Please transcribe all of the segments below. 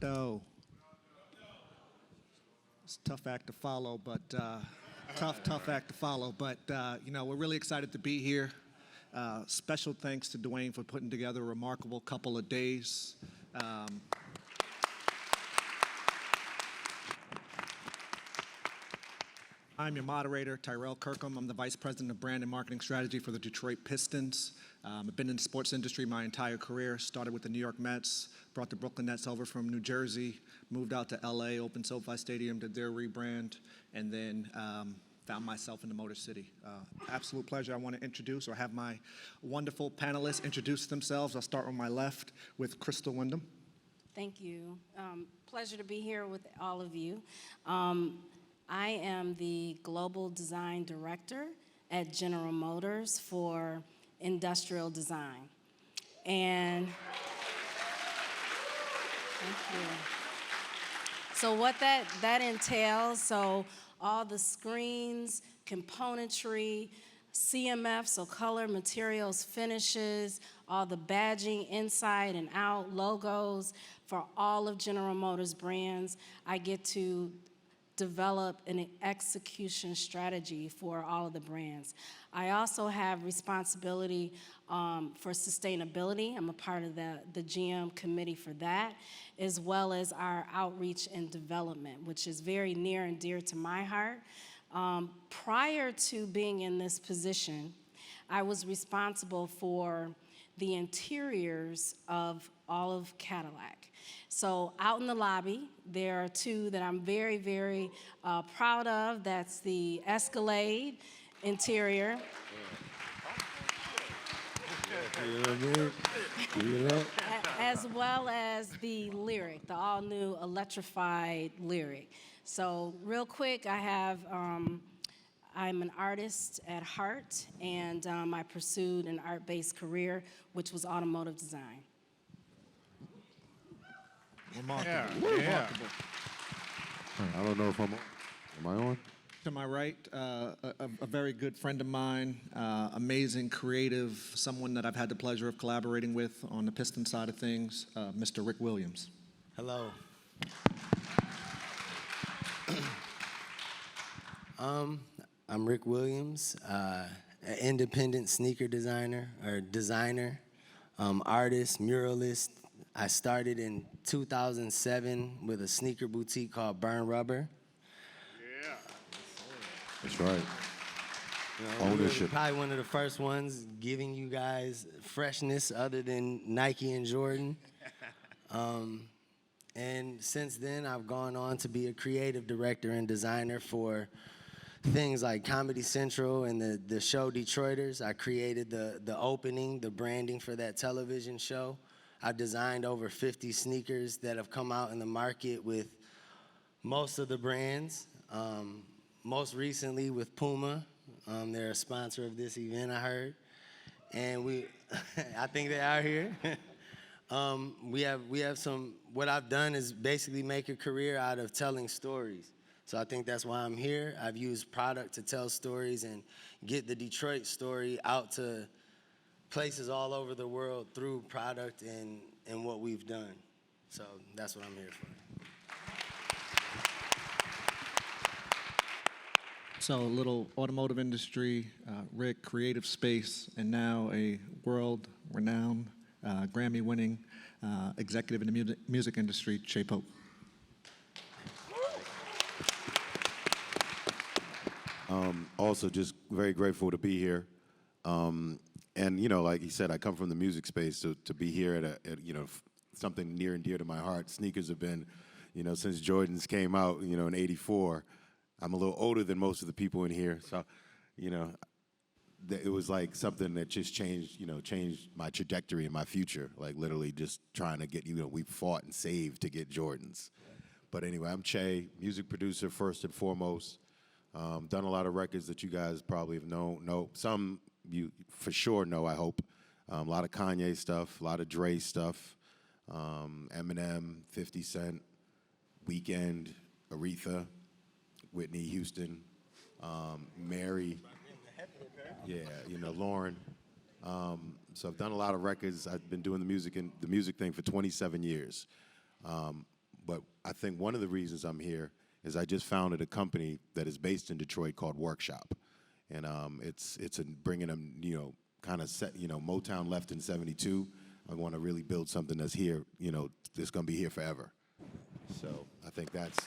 though? It's a tough act to follow, but tough act to follow. But we're really excited to be here. Special thanks to Dwayne for putting together a remarkable couple of days. I'm your moderator, Tyrell Kirkham. I'm the Vice President of Brand and Marketing Strategy for the Detroit Pistons. I've been in the sports industry my entire career, started with the New York Mets, brought the Brooklyn Nets over from New Jersey, moved out to LA, opened SoFi Stadium, did their rebrand, and then found myself in the Motor City. Absolute pleasure. I want to introduce or have my wonderful panelists introduce themselves. I'll start on my left with Crystal Windham. Thank you. Pleasure to be here with all of you. I am the Global Design Director at General Motors for Industrial Design. And thank you. So what that entails, so all the screens, componentry, CMF, so color, materials, finishes, all the badging inside and out, logos for all of General Motors brands. I get to develop an execution strategy for all of the brands. I also have responsibility for sustainability. I'm a part of the GM committee for that, as well as our outreach and development, which is very near and dear to my heart. Prior to being in this position, I was responsible for the interiors of all of Cadillac. So out in the lobby, there are two that I'm very, very proud of. That's the Escalade interior. As well as the Lyric, the all-new electrified Lyric. So real quick, I'm an artist at heart, and I pursued an art-based career, which was automotive design. Remarkable. Remarkable. I don't know if I'm on. Am I on? To my right, a very good friend of mine, amazing, creative, someone that I've had the pleasure of collaborating with on the Piston side of things, Mr. Rick Williams. Hello. I'm Rick Williams, an independent sneaker designer, artist, muralist. I started in 2007 with a sneaker boutique called Burn Rubber. Yeah. That's right. Ownership. Probably one of the first ones giving you guys freshness other than Nike and Jordan. And since then, I've gone on to be a creative director and designer for things like Comedy Central and the show Detroiters. I created the opening, the branding for that television show. I've designed over 50 sneakers that have come out in the market with most of the brands. Most recently with Puma. They're a sponsor of this event, I heard. And I think they are here. We have some, what I've done is basically make a career out of telling stories. So I think that's why I'm here. I've used product to tell stories and get the Detroit story out to places all over the world through product and what we've done. So that's what I'm here for. So a little automotive industry, Rick, creative space, and now a world-renowned, Grammy-winning executive in the music industry, Che Pope. Also, just very grateful to be here. And, like he said, I come from the music space, so to be here at something near and dear to my heart. Sneakers have been, since Jordans came out, in '84. I'm a little older than most of the people in here, so, it was like something that just changed my trajectory and my future. Like literally just trying to get, we fought and saved to get Jordans. But anyway, I'm Che, music producer first and foremost. Done a lot of records that you guys probably have known. Some you for sure know, I hope. A lot of Kanye stuff, a lot of Dre stuff, Eminem, 50 Cent, Weeknd, Aretha, Whitney Houston, Mary, Lauren. So I've done a lot of records. I've been doing the music thing for 27 years. But I think one of the reasons I'm here is I just founded a company that is based in Detroit called Workshop, and it's bringing them, kind of set, Motown left in '72. I want to really build something that's here, that's going to be here forever. So I think that's.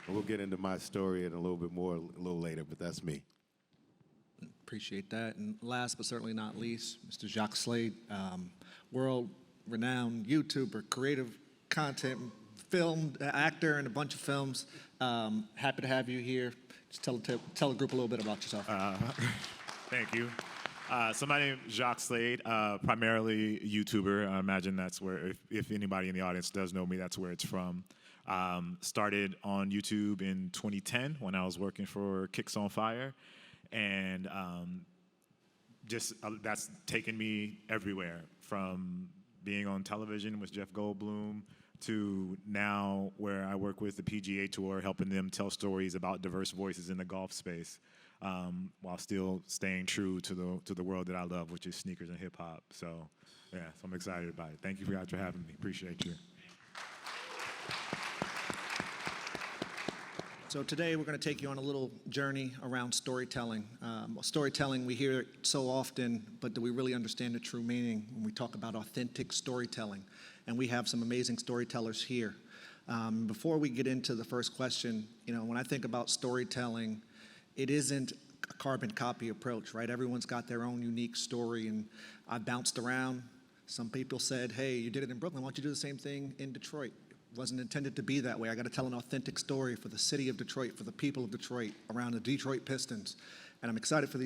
We'll get into my story in a little bit more a little later, but that's me. Appreciate that. And last but certainly not least, Mr. Jacques Slade, world-renowned YouTuber, creative content, film actor in a bunch of films. Happy to have you here. Just tell a group a little bit about yourself. Thank you. So my name is Jacques Slade, primarily YouTuber. I imagine that's where, if anybody in the audience does know me, that's where it's from. Started on YouTube in 2010 when I was working for Kicks on Fire. And that's taken me everywhere, from being on television with Jeff Goldblum to now where I work with the PGA Tour, helping them tell stories about diverse voices in the golf space, while still staying true to the world that I love, which is sneakers and hip hop. So, yeah, so I'm excited about it. Thank you guys for having me. Appreciate you. So today we're going to take you on a little journey around storytelling. Storytelling, we hear it so often, but do we really understand the true meaning when we talk about authentic storytelling? And we have some amazing storytellers here. Before we get into the first question, when I think about storytelling, it isn't a carbon copy approach, right? Everyone's got their own unique story, and I bounced around. Some people said, hey, you did it in Brooklyn, why don't you do the same thing in Detroit? Wasn't intended to be that way. I got to tell an authentic story for the city of Detroit, for the people of Detroit, around the Detroit Pistons. And I'm excited for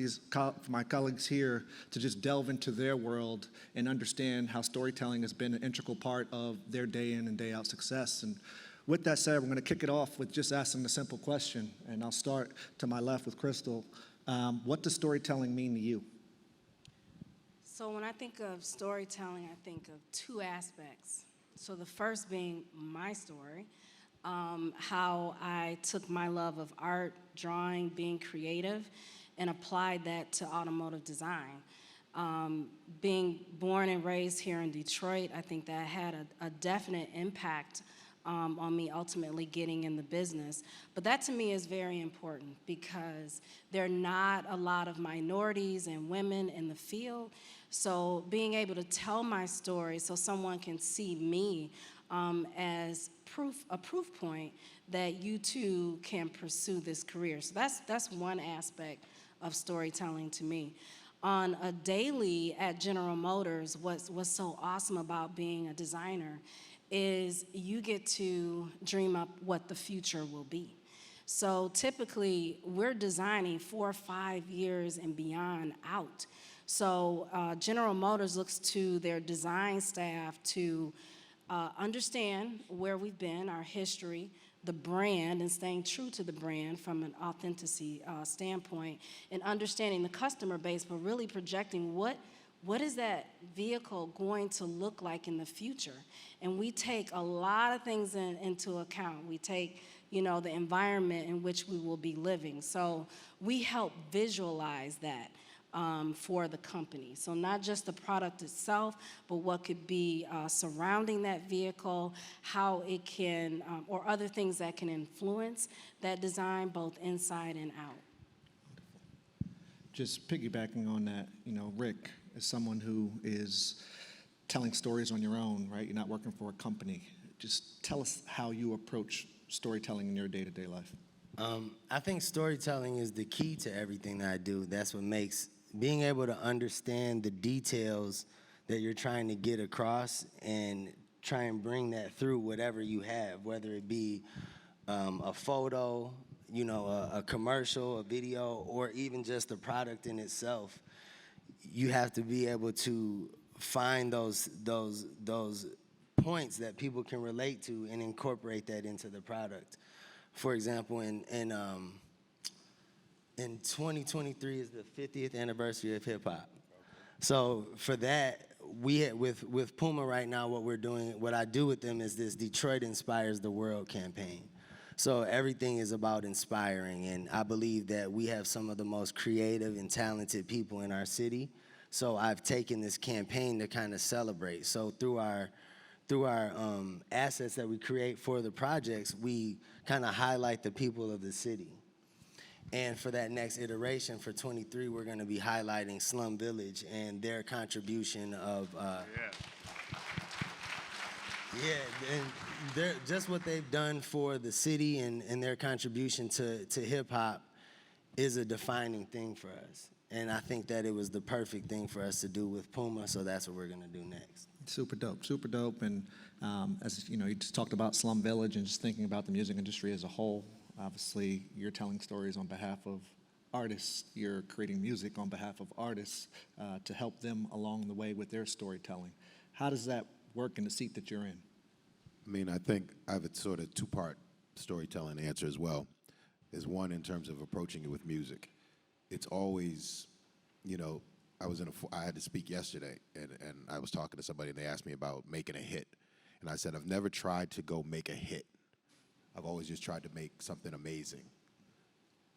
my colleagues here to just delve into their world and understand how storytelling has been an integral part of their day in and day out success. And with that said, we're going to kick it off with just asking a simple question. And I'll start to my left with Crystal. What does storytelling mean to you? So when I think of storytelling, I think of two aspects. So the first being my story, how I took my love of art, drawing, being creative, and applied that to automotive design. Being born and raised here in Detroit, I think that had a definite impact on me ultimately getting in the business. But that to me is very important because there are not a lot of minorities and women in the field. So being able to tell my story so someone can see me as a proof point that you too can pursue this career. So that's one aspect of storytelling to me. On a daily at General Motors, what's so awesome about being a designer is you get to dream up what the future will be. So typically, we're designing 4 or 5 years and beyond out. So General Motors looks to their design staff to understand where we've been, our history, the brand, and staying true to the brand from an authenticity standpoint, and understanding the customer base, but really projecting what is that vehicle going to look like in the future? And we take a lot of things into account. We take, the environment in which we will be living. So we help visualize that for the company. So not just the product itself, but what could be surrounding that vehicle, how it can, or other things that can influence that design both inside and out. Just piggybacking on that, Rick, as someone who is telling stories on your own, right? You're not working for a company. Just tell us how you approach storytelling in your day-to-day life. I think storytelling is the key to everything that I do. That's what makes being able to understand the details that you're trying to get across and try and bring that through whatever you have, whether it be a photo, a commercial, a video, or even just a product in itself. You have to be able to find those points that people can relate to and incorporate that into the product. For example, in 2023 is the 50th anniversary of hip hop. So for that, with Puma right now, what I do with them is this Detroit Inspires the World campaign. So everything is about inspiring, and I believe that we have some of the most creative and talented people in our city So I've taken this campaign to kind of celebrate. So through our assets that we create for the projects, we kind of highlight the people of the city. And for that next iteration, for 23, we're going to be highlighting Slum Village and their contribution of, and they're, just what they've done for the city and their contribution to hip-hop is a defining thing for us. And I think that it was the perfect thing for us to do with Puma, so that's what we're going to do next. Super dope, super dope. And as you know, you just talked about Slum Village and just thinking about the music industry as a whole. Obviously, you're telling stories on behalf of artists. You're creating music on behalf of artists to help them along the way with their storytelling. How does that work in the seat that you're in? I mean, I think I have a sort of two-part storytelling answer as well. Is one in terms of approaching it with music. It's always, you know, I had to speak yesterday, and I was talking to somebody, and they asked me about making a hit. And I said, I've never tried to go make a hit. I've always just tried to make something amazing.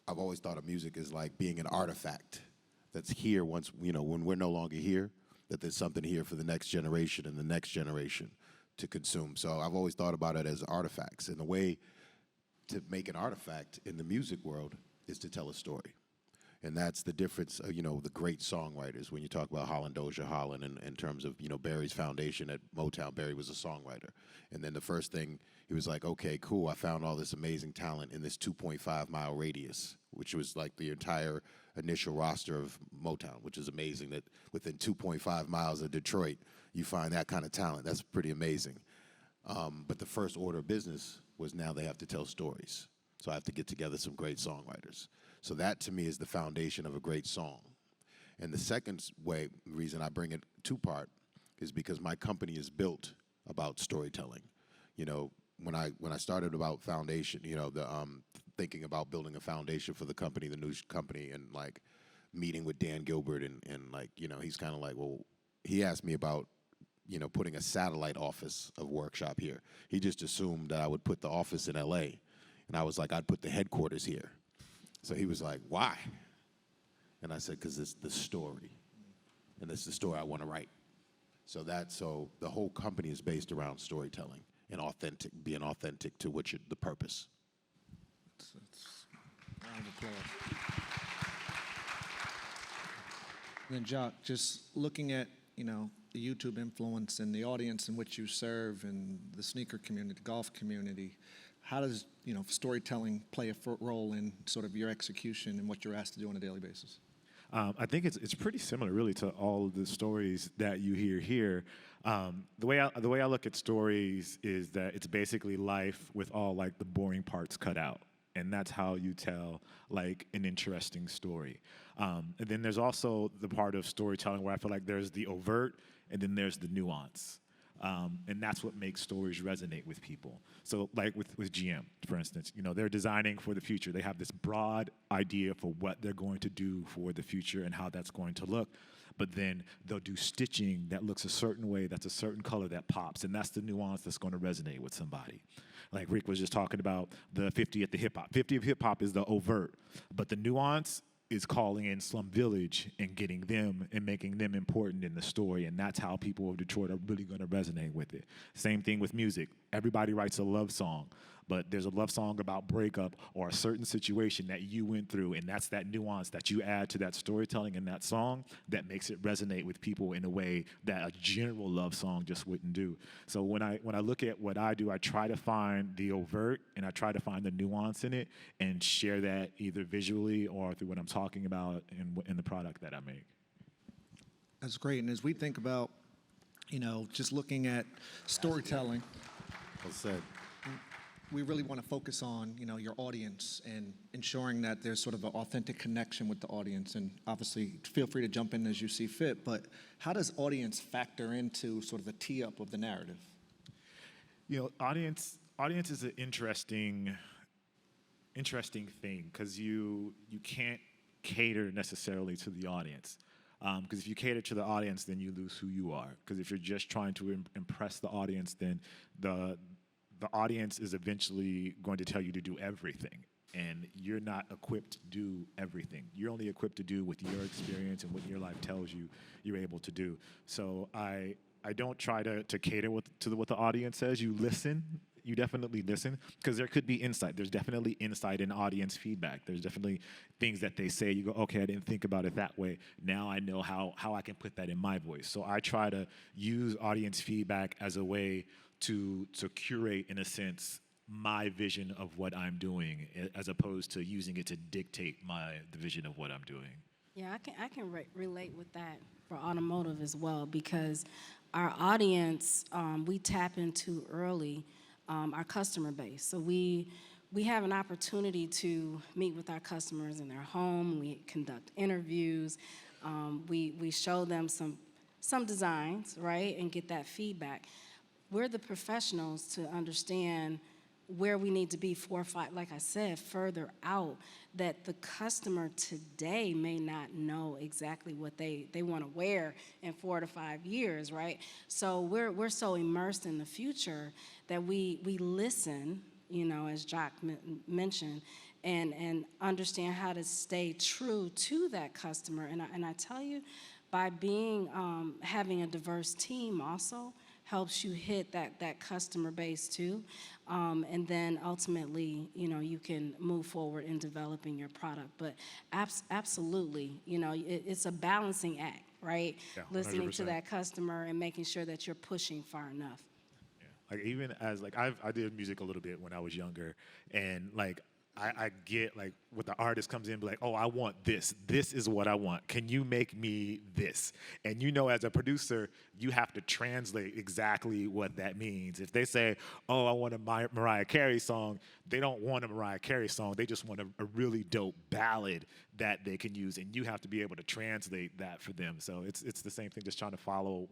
I've always thought of music as like being an artifact that's here once, you know, when we're no longer here, that there's something here for the next generation and the next generation to consume. So I've always thought about it as artifacts. And the way to make an artifact in the music world is to tell a story. And that's the difference, you know, the great songwriters. When you talk about Holland Dozier Holland in terms of, you know, Barry's foundation at Motown, Barry was a songwriter. And then the first thing, he was like, okay, cool, I found all this amazing talent in this 2.5-mile radius, which was like the entire initial roster of Motown, which is amazing that within 2.5 miles of Detroit, you find that kind of talent. That's pretty amazing. But the first order of business was now they have to tell stories. So I have to get together some great songwriters. So that, to me, is the foundation of a great song. And the second reason I bring it two-part is because my company is built about storytelling. You know, when I started about foundation, you know, thinking about building a foundation for the company, the news company, and like meeting with Dan Gilbert and like, you know, he's kind of like, well, he asked me about, you know, putting a satellite office of Workshop here. He just assumed that I would put the office in LA. And I was like, I'd put the headquarters here. So he was like, why? And I said, because it's the story. And it's the story I want to write. So the whole company is based around storytelling and being authentic to the purpose. Round of applause. And then Jacques, just looking at, you know, the YouTube influence and the audience in which you serve and the sneaker community, the golf community, how does, you know, storytelling play a role in sort of your execution and what you're asked to do on a daily basis? I think it's pretty similar, really, to all of the stories that you hear here. The way I look at stories is that it's basically life with all like the boring parts cut out, and that's how you tell like an interesting story. And then there's also the part of storytelling where I feel like there's the overt and then there's the nuance. And that's what makes stories resonate with people. So like with GM, for instance, you know, they're designing for the future. They have this broad idea for what they're going to do for the future and how that's going to look. But then they'll do stitching that looks a certain way, that's a certain color that pops. And that's the nuance that's going to resonate with somebody. Like Rick was just talking about the 50 at the hip hop. 50 of hip hop is the overt, but the nuance is calling in Slum Village and getting them and making them important in the story. And that's how people of Detroit are really going to resonate with it. Same thing with music. Everybody writes a love song, but there's a love song about breakup or a certain situation that you went through, and that's that nuance that you add to that storytelling in that song that makes it resonate with people in a way that a general love song just wouldn't do. So when I look at what I do, I try to find the overt and I try to find the nuance in it and share that either visually or through what I'm talking about in the product that I make. That's great. And as we think about, you know, just looking at storytelling, Well said. we really want to focus on, you know, your audience and ensuring that there's sort of an authentic connection with the audience. And obviously, feel free to jump in as you see fit. But how does audience factor into sort of the tee up of the narrative? You know, audience is an interesting thing because you can't cater necessarily to the audience. Because if you cater to the audience, then you lose who you are. Because if you're just trying to impress the audience, then the audience is eventually going to tell you to do everything. and you're not equipped to do everything. You're only equipped to do what your experience and what your life tells you you're able to do. So I don't try to cater to what the audience says. You listen. You definitely listen, because there could be insight. There's definitely insight in audience feedback. There's definitely things that they say. You go, okay, I didn't think about it that way. Now I know how I can put that in my voice. So I try to use audience feedback as a way to curate, in a sense, my vision of what I'm doing, as opposed to using it to dictate the vision of what I'm doing. Yeah, I can relate with that for automotive as well, because our audience, we tap into early our customer base. So we have an opportunity to meet with our customers in their home. We conduct interviews. We show them some designs, right, and get that feedback. We're the professionals to understand where we need to be 4 or 5, like I said, further out, that the customer today may not know exactly what they want to wear in 4 to 5 years, right? So we're so immersed in the future that we listen, you know, as Jacques mentioned, and understand how to stay true to that customer. And I tell you, by having a diverse team also helps you hit that customer base too. And then ultimately, you know, you can move forward in developing your product. But absolutely, you know, it's a balancing act, right? Yeah, Listening to 100%. that customer and making sure that you're pushing far enough. Yeah. Like, even as, like, I did music a little bit when I was younger, and like I get, like, what the artist comes in and be like, oh, I want this. This is what I want. Can you make me this? And you know, as a producer, you have to translate exactly what that means. If they say, oh, I want a Mariah Carey song, they don't want a Mariah Carey song. They just want a really dope ballad that they can use, and you have to be able to translate that for them. So it's the same thing, just trying to follow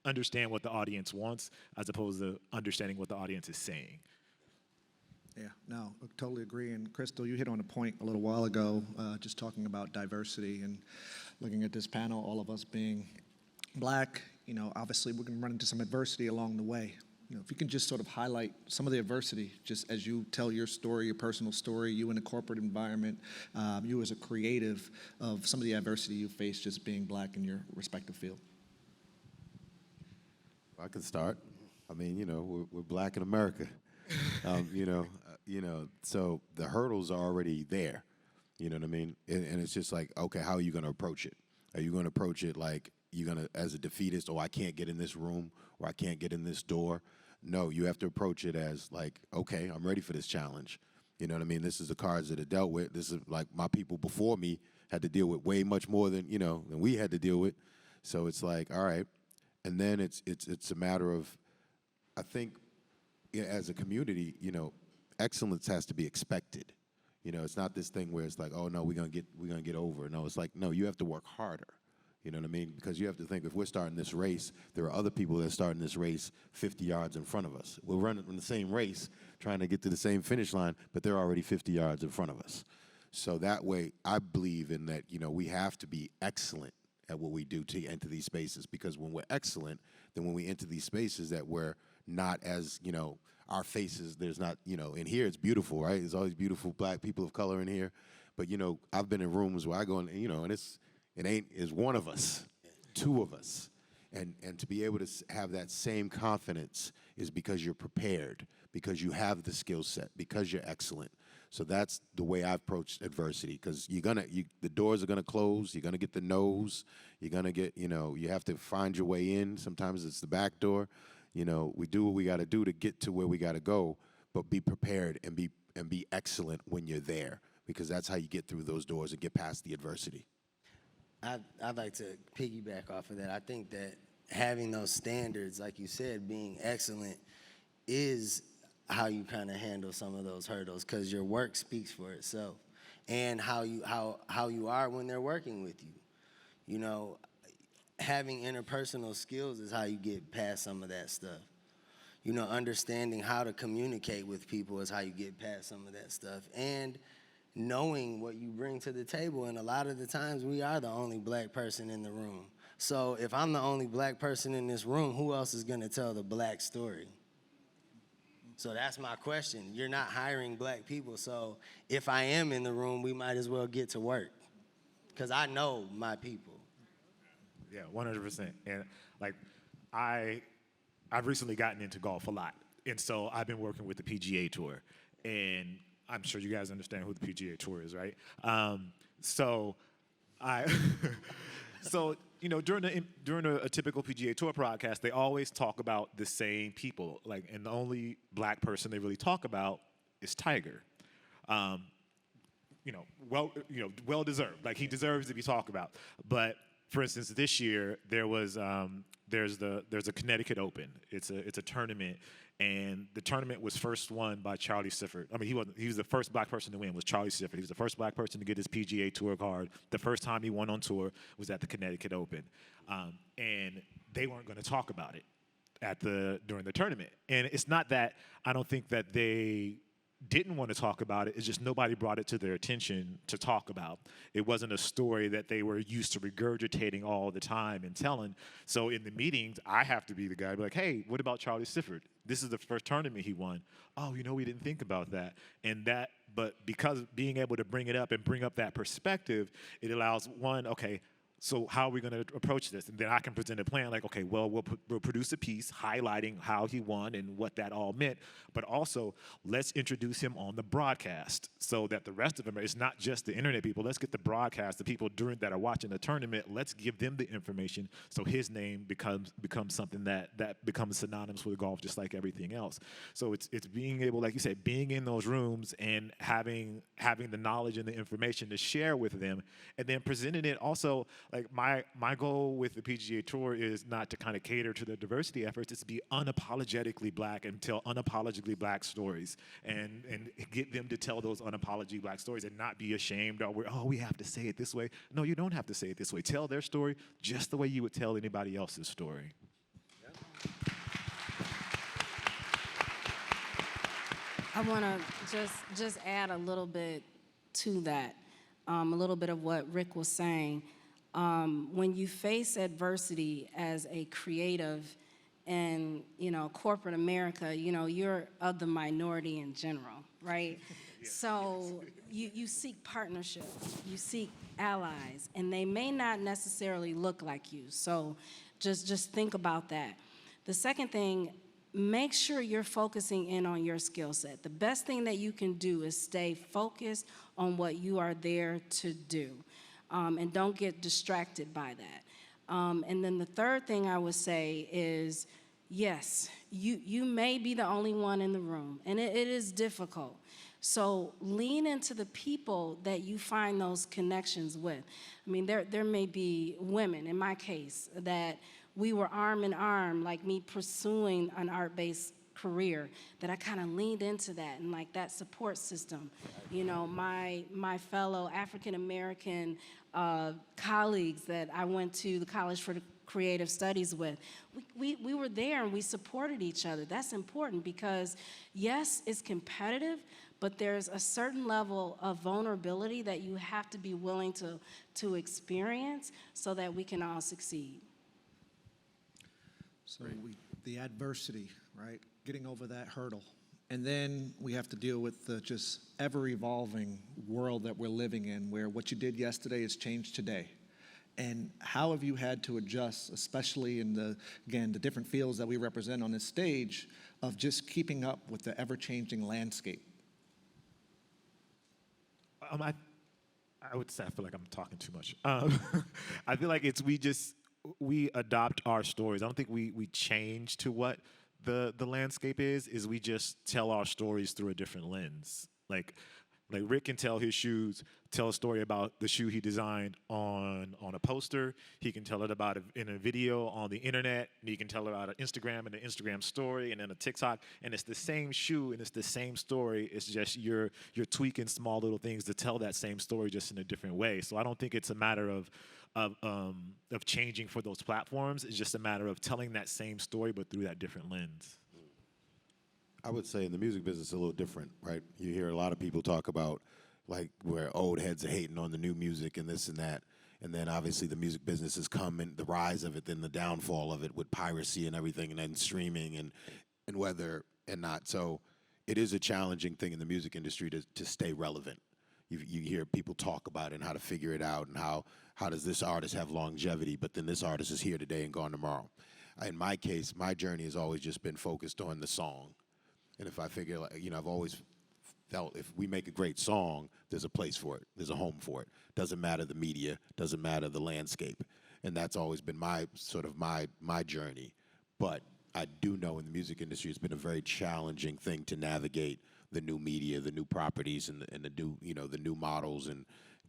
understand what the audience wants, as opposed to understanding what the audience is saying. Yeah, no, I totally agree. And Crystal, you hit on a point a little while ago, just talking about diversity and looking at this panel, all of us being black. You know, obviously we're going to run into some adversity along the way. You know, if you can just sort of highlight some of the adversity, just as you tell your story, your personal story, you in a corporate environment, you as a creative, of some of the adversity you face just being black in your respective field. I can start. I mean, you know, we're black in America. So the hurdles are already there. You know what I mean? And it's just like, okay, how are you going to approach it? Are you going to approach it like you're going to, as a defeatist, oh, I can't get in this room, or I can't get in this door? No, you have to approach it as like, okay, I'm ready for this challenge. You know what I mean? This is the cards that are dealt with. This is like my people before me had to deal with way much more than we had to deal with. So it's like, all right. And then it's a matter of, I think, as a community, excellence has to be expected. It's not this thing where it's like, oh no, we're gonna get over. No, it's like, no, you have to work harder. You know what I mean? Because you have to think, if we're starting this race, there are other people that are starting this race 50 yards in front of us. We're running in the same race, trying to get to the same finish line, but they're already 50 yards in front of us. So that way, I believe in that, we have to be excellent at what we do to enter these spaces, because when we're excellent, then when we enter these spaces that we're not as, our faces, there's not, in here it's beautiful, right? There's always beautiful black people of color in here. But, I've been in rooms where I go in, and it's one of us, two of us. And to be able to have that same confidence is because you're prepared, because you have the skill set, because you're excellent. So that's the way I've approached adversity, because the doors are gonna close, you're gonna get the no's, you're gonna get, you have to find your way in. Sometimes it's the back door. We do what we gotta do to get to where we gotta go, but be prepared and be excellent when you're there, because that's how you get through those doors and get past the adversity. I'd like to piggyback off of that. I think that having those standards, like you said, being excellent, is how you kind of handle some of those hurdles, because your work speaks for itself, and how you are when they're working with you. Having interpersonal skills is how you get past some of that stuff. Understanding how to communicate with people is how you get past some of that stuff, and knowing what you bring to the table. And a lot of the times we are the only black person in the room. So if I'm the only black person in this room, who else is going to tell the black story? So that's my question. You're not hiring black people, so if I am in the room, we might as well get to work. Because I know my people. Yeah, 100%. And like, I've recently gotten into golf a lot, and so I've been working with the PGA Tour, and I'm sure you guys understand who the PGA Tour is, right? So I, so you know, during a typical PGA Tour broadcast, they always talk about the same people, like, and the only black person they really talk about is Tiger. Well deserved. Like, he deserves to be talked about. But for instance, this year there's a Connecticut Open. It's a tournament, and the tournament was first won by Charlie Sifford. I mean, he was the first black person to win. Was Charlie Sifford? He was the first black person to get his PGA Tour card. The first time he won on tour was at the Connecticut Open, and they weren't going to talk about it during the tournament. And it's not that I don't think that they didn't want to talk about it. It's just nobody brought it to their attention to talk about. It wasn't a story that they were used to regurgitating all the time and telling. So in the meetings, I have to be the guy to be like, hey, what about Charlie Sifford? This is the first tournament he won. Oh, we didn't think about that. But because being able to bring it up and bring up that perspective, it allows one, okay, so how are we going to approach this? And then I can present a plan like, okay, well, we'll produce a piece highlighting how he won and what that all meant. But also, let's introduce him on the broadcast so that the rest of them, it's not just the internet people. Let's get the broadcast, the people that are watching the tournament, let's give them the information so his name becomes something that becomes synonymous with golf, just like everything else. So it's being able, like you said, being in those rooms and having the knowledge and the information to share with them, and then presenting it also. Like, my goal with the PGA Tour is not to kind of cater to the diversity efforts. It's to be unapologetically black and tell unapologetically black stories, and get them to tell those unapologetically black stories and not be ashamed or we have to say it this way. No, you don't have to say it this way. Tell their story just the way you would tell anybody else's story. I want to just add a little bit to that, a little bit of what Rick was saying. When you face adversity as a creative in, corporate America, you're of the minority in general, right? Yeah. So you seek partnership, you seek allies, and they may not necessarily look like you. So just think about that. The second thing, make sure you're focusing in on your skill set. The best thing that you can do is stay focused on what you are there to do. And don't get distracted by that. And then the third thing I would say is, yes, you may be the only one in the room, and it is difficult. So lean into the people that you find those connections with. I mean, there may be women, in my case, that we were arm in arm, like me pursuing an art-based career, that I kind of leaned into that and like that support system. My fellow African-American colleagues that I went to the College for the Creative Studies with, we were there and we supported each other. That's important because, yes, it's competitive, but there's a certain level of vulnerability that you have to be willing to experience so that we can all succeed. So the adversity, right? Getting over that hurdle. And then we have to deal with the just ever-evolving world that we're living in, where what you did yesterday has changed today. And how have you had to adjust, especially in the different fields that we represent on this stage, of just keeping up with the ever-changing landscape? I would say I feel like I'm talking too much. I feel like we adopt our stories. I don't think we change to what the landscape is we just tell our stories through a different lens. Like Rick can tell a story about the shoe he designed on a poster. He can tell it about in a video on the internet, and he can tell it about an Instagram and an Instagram story and then a TikTok. And it's the same shoe and it's the same story. It's just you're tweaking small little things to tell that same story just in a different way. So I don't think it's a matter of changing for those platforms. It's just a matter of telling that same story but through that different lens. I would say in the music business, it's a little different, right? You hear a lot of people talk about like where old heads are hating on the new music and this and that. And then obviously the music business has come and the rise of it, then the downfall of it with piracy and everything, and then streaming and whether and not. So it is a challenging thing in the music industry to stay relevant. You hear people talk about it and how to figure it out and how does this artist have longevity, but then this artist is here today and gone tomorrow. In my case, my journey has always just been focused on the song. And if I figure, like, I've always felt if we make a great song, there's a place for it. There's a home for it. Doesn't matter the media, doesn't matter the landscape. And that's always been my journey. But I do know in the music industry, it's been a very challenging thing to navigate the new media, the new properties, and the new, the new models, and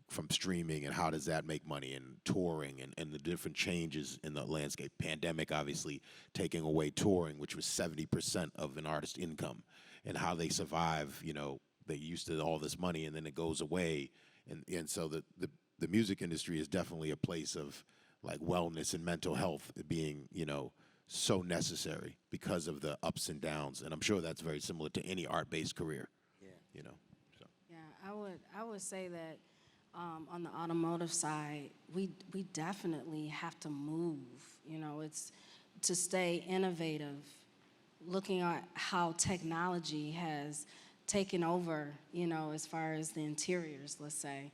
from streaming, and how does that make money, and touring, and the different changes in the landscape. Pandemic, obviously, taking away touring, which was 70% of an artist's income, and how they survive. They used to all this money, and then it goes away, and so the music industry is definitely a place of like wellness and mental health being, so necessary because of the ups and downs. And I'm sure that's very similar to any art-based career. Yeah. So. Yeah, I would say that on the automotive side, we definitely have to move. It's to stay innovative, looking at how technology has taken over, as far as the interiors, let's say,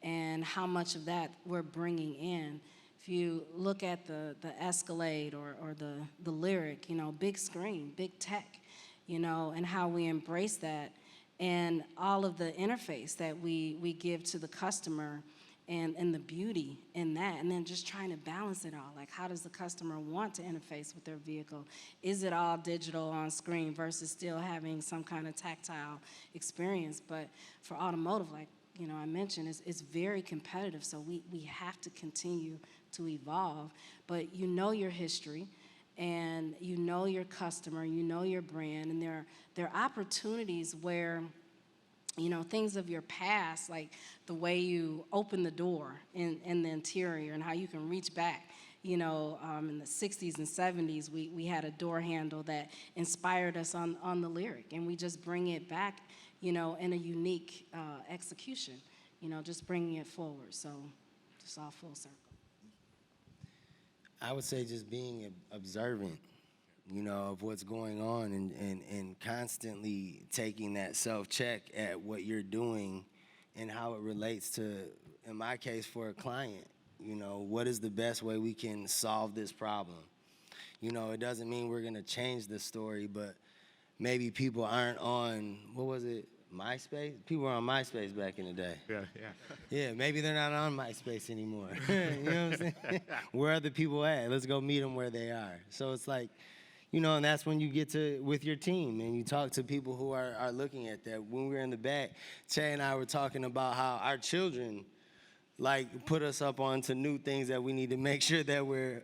and how much of that we're bringing in. If you look at the Escalade or the Lyric, big screen, big tech, and how we embrace that, and all of the interface that we give to the customer, and the beauty in that, and then just trying to balance it all. Like, how does the customer want to interface with their vehicle? Is it all digital on screen versus still having some kind of tactile experience? But for automotive, like I mentioned, it's very competitive, so we have to continue to evolve. But your history, and your customer, your brand, and there are opportunities where things of your past, like the way you open the door in the interior and how you can reach back. In the 60s and 70s, we had a door handle that inspired us on the Lyric, and we just bring it back, in a unique execution, just bringing it forward. So just all full circle. I would say just being observant, of what's going on, and constantly taking that self-check at what you're doing and how it relates to, in my case, for a client. What is the best way we can solve this problem? It doesn't mean we're going to change the story, but maybe people aren't on, what was it, MySpace? People were on MySpace back in the day. Yeah. Yeah, maybe they're not on MySpace anymore. You know what I'm saying? Where are the people at? Let's go meet them where they are. So it's like, and that's when you get to, with your team, and you talk to people who are looking at that. When we were in the back, Che and I were talking about how our children, like, put us up onto new things that we need to make sure that we're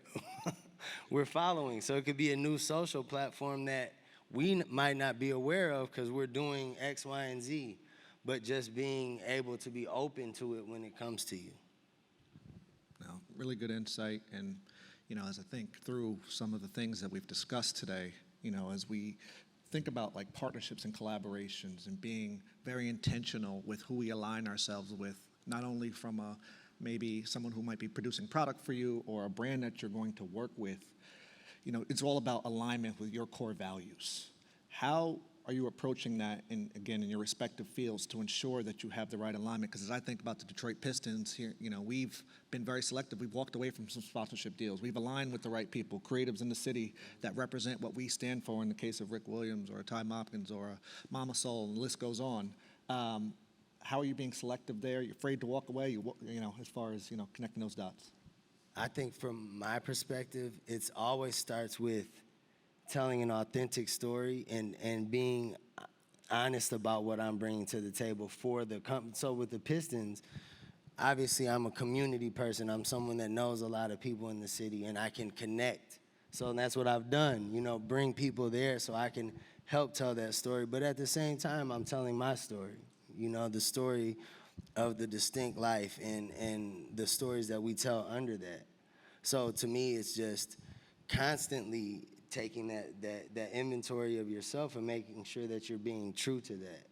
following. So it could be a new social platform that we might not be aware of because we're doing X, Y, and Z, but just being able to be open to it when it comes to you. No, really good insight. And, as I think through some of the things that we've discussed today, as we think about like partnerships and collaborations and being very intentional with who we align ourselves with, not only from maybe someone who might be producing product for you or a brand that you're going to work with, it's all about alignment with your core values. How are you approaching that, in your respective fields, to ensure that you have the right alignment? Because as I think about the Detroit Pistons here, we've been very selective. We've walked away from some sponsorship deals. We've aligned with the right people, creatives in the city that represent what we stand for, in the case of Rick Williams or Ty Mopkins or Mama Soul, and the list goes on. How are you being selective there? You're afraid to walk away, as far as, connecting those dots? I think from my perspective, it always starts with telling an authentic story and being honest about what I'm bringing to the table for the company. So with the Pistons, obviously I'm a community person. I'm someone that knows a lot of people in the city, and I can connect. So that's what I've done, bring people there so I can help tell that story. But at the same time, I'm telling my story, the story of the distinct life and the stories that we tell under that. So to me, it's just constantly taking that inventory of yourself and making sure that you're being true to that,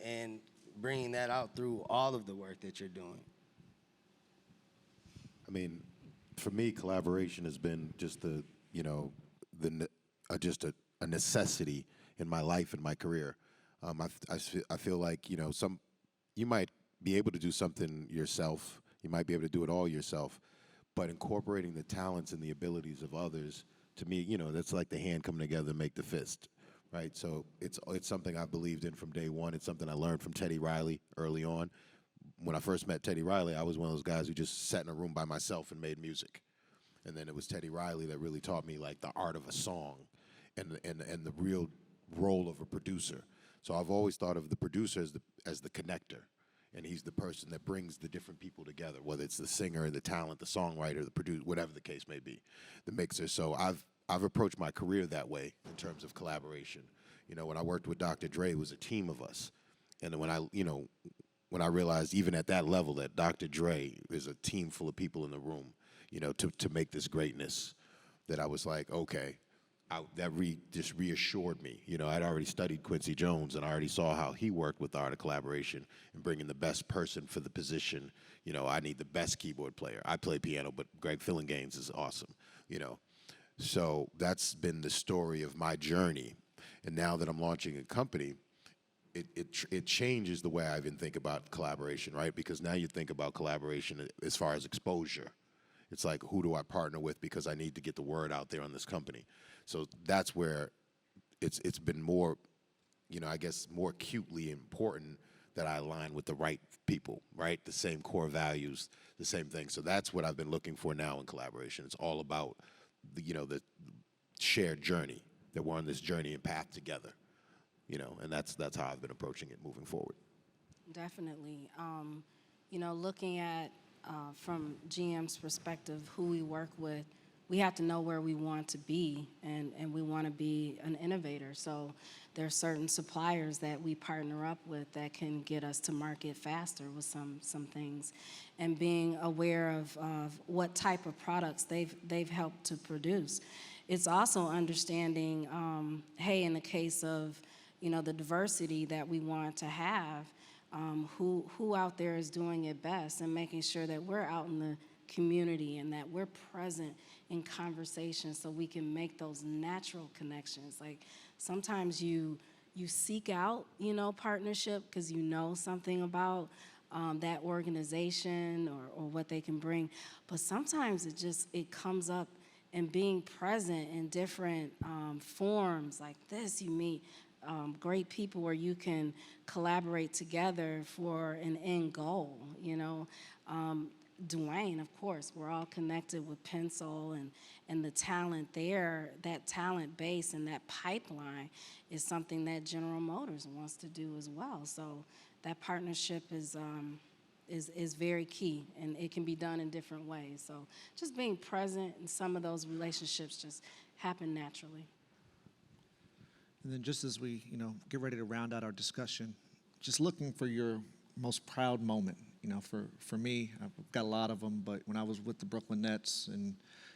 and bringing that out through all of the work that you're doing. I mean, for me, collaboration has been just just a necessity in my life and my career. I feel like, you know, you might be able to do something yourself. You might be able to do it all yourself, but incorporating the talents and the abilities of others, to me, you know, that's like the hand coming together to make the fist, right? So it's something I believed in from day one. It's something I learned from Teddy Riley early on. When I first met Teddy Riley, I was one of those guys who just sat in a room by myself and made music. And then it was Teddy Riley that really taught me like the art of a song and the real role of a producer. So I've always thought of the producer as the connector. And he's the person that brings the different people together, whether it's the singer, the talent, the songwriter, the producer, whatever the case may be, the mixer. So I've approached my career that way in terms of collaboration. You know, when I worked with Dr. Dre, it was a team of us. And when I realized even at that level that Dr. Dre is a team full of people in the room, you know, to make this greatness, that I was like, okay, just reassured me. You know, I'd already studied Quincy Jones, and I already saw how he worked with the art of collaboration and bringing the best person for the position. You know, I need the best keyboard player. I play piano, but Greg Fillinganes is awesome, you know. So that's been the story of my journey. And now that I'm launching a company, it changes the way I even think about collaboration, right? Because now you think about collaboration as far as exposure. It's like, who do I partner with because I need to get the word out there on this company? So that's where it's been more, you know, I guess more acutely important that I align with the right people, right? The same core values, the same thing. So that's what I've been looking for now in collaboration. It's all about the shared journey, that we're on this journey and path together, you know, and that's how I've been approaching it moving forward. Definitely. You know, looking at from GM's perspective, who we work with, we have to know where we want to be, and we want to be an innovator. So there are certain suppliers that we partner up with that can get us to market faster with some things, and being aware of what type of products they've helped to produce. It's also understanding, hey, in the case of, you know, the diversity that we want to have, who out there is doing it best, and making sure that we're out in the community and that we're present in conversation so we can make those natural connections. Like sometimes you seek out, you know, partnership because you know something about that organization or what they can bring, but sometimes it comes up, and being present in different forms like this, you meet great people where you can collaborate together for an end goal, you know. Dwayne, of course, we're all connected with Pencil and the talent there. That talent base and that pipeline is something that General Motors wants to do as well. So that partnership is very key, and it can be done in different ways. So just being present in some of those relationships just happen naturally. And then just as we, you know, get ready to round out our discussion, just looking for your most proud moment. You know, for me, I've got a lot of them, but when I was with the Brooklyn Nets and,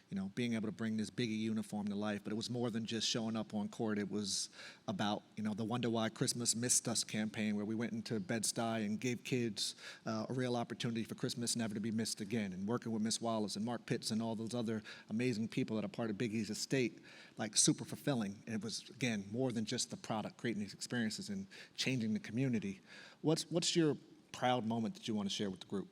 you know, being able to bring this Biggie uniform to life, but it was more than just showing up on court. It was about, you know, the Wonder Why Christmas Missed Us campaign, where we went into Bed-Stuy and gave kids a real opportunity for Christmas never to be missed again, and working with Miss Wallace and Mark Pitts and all those other amazing people that are part of Biggie's estate, like super fulfilling. And it was, again, more than just the product, creating these experiences and changing the community. What's your proud moment that you want to share with the group?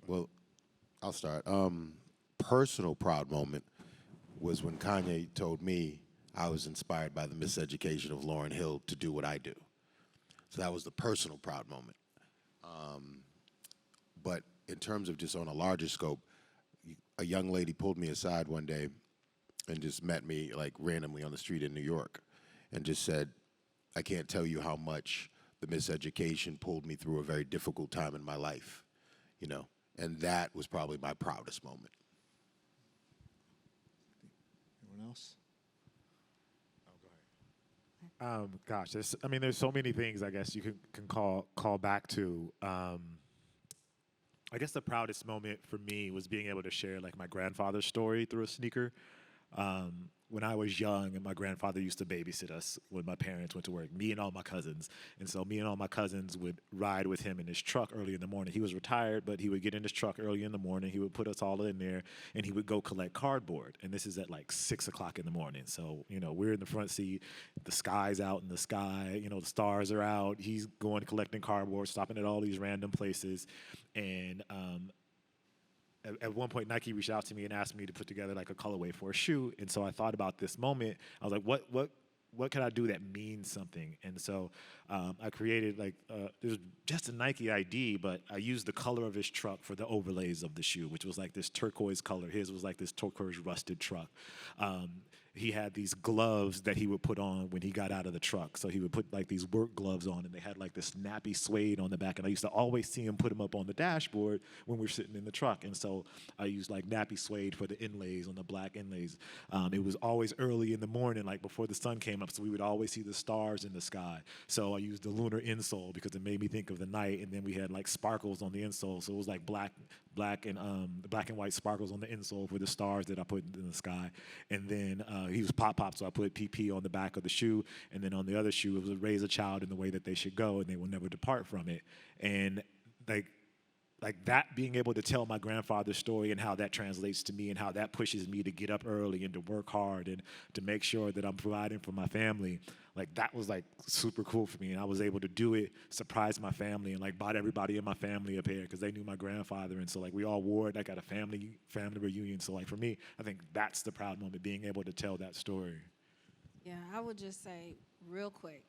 Well, I'll start. Personal proud moment was when Kanye told me I was inspired by the miseducation of Lauryn Hill to do what I do. So that was the personal proud moment. But in terms of just on a larger scope, a young lady pulled me aside one day and just met me like randomly on the street in New York and just said, I can't tell you how much the miseducation pulled me through a very difficult time in my life, you know? And that was probably my proudest moment. Anyone else? Gosh, there's so many things I guess you can call back to. I guess the proudest moment for me was being able to share like my grandfather's story through a sneaker. when I was young, and my grandfather used to babysit us when my parents went to work, me and all my cousins. And so me and all my cousins would ride with him in his truck early in the morning. He was retired, but he would get in his truck early in the morning. He would put us all in there, and he would go collect cardboard. And this is at like 6 o'clock in the morning. So, we're in the front seat. The sky's out in the sky. The stars are out. He's going collecting cardboard, stopping at all these random places. And at one point, Nike reached out to me and asked me to put together like a colorway for a shoe. And so I thought about this moment. I was like, what can I do that means something? And so I created it was just a Nike ID, but I used the color of his truck for the overlays of the shoe, which was like this turquoise color. His was like this turquoise rusted truck. He had these gloves that he would put on when he got out of the truck. So he would put like these work gloves on, and they had like this nappy suede on the back. And I used to always see him put them up on the dashboard when we were sitting in the truck. And so I used like nappy suede for the inlays on the black inlays. It was always early in the morning, like before the sun came up, so we would always see the stars in the sky. So I used the lunar insole because it made me think of the night. And then we had like sparkles on the insole, so it was like black and white sparkles on the insole for the stars that I put in the sky. And then he was pop, so I put PP on the back of the shoe. And then on the other shoe, it was raise a child in the way that they should go, and they will never depart from it. And like that, being able to tell my grandfather's story and how that translates to me and how that pushes me to get up early and to work hard and to make sure that I'm providing for my family, like that was like super cool for me. And I was able to do it, surprise my family, and like bought everybody in my family a pair because they knew my grandfather. And so like we all wore it like at a family reunion. So like for me, I think that's the proud moment, being able to tell that story. Yeah, I would just say real quick,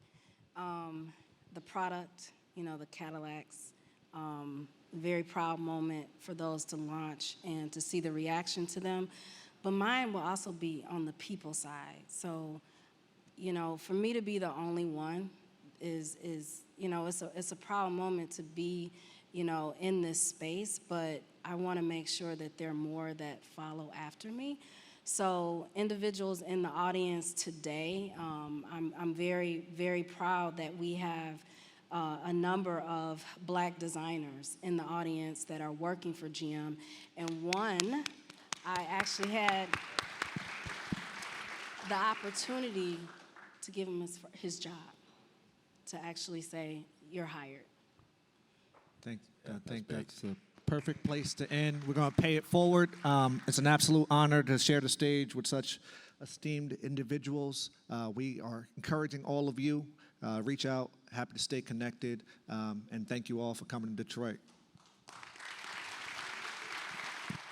the product, the Cadillacs, very proud moment for those to launch and to see the reaction to them. But mine will also be on the people side. So, for me to be the only one is it's a proud moment to be, in this space, but I want to make sure that there are more that follow after me. So individuals in the audience today, I'm very, very proud that we have a number of Black designers in the audience that are working for GM. And one, I actually had the opportunity to give him his job, to actually say, you're hired. I think that's a perfect place to end. We're going to pay it forward. It's an absolute honor to share the stage with such esteemed individuals. We are encouraging all of you, reach out, happy to stay connected, and thank you all for coming to Detroit.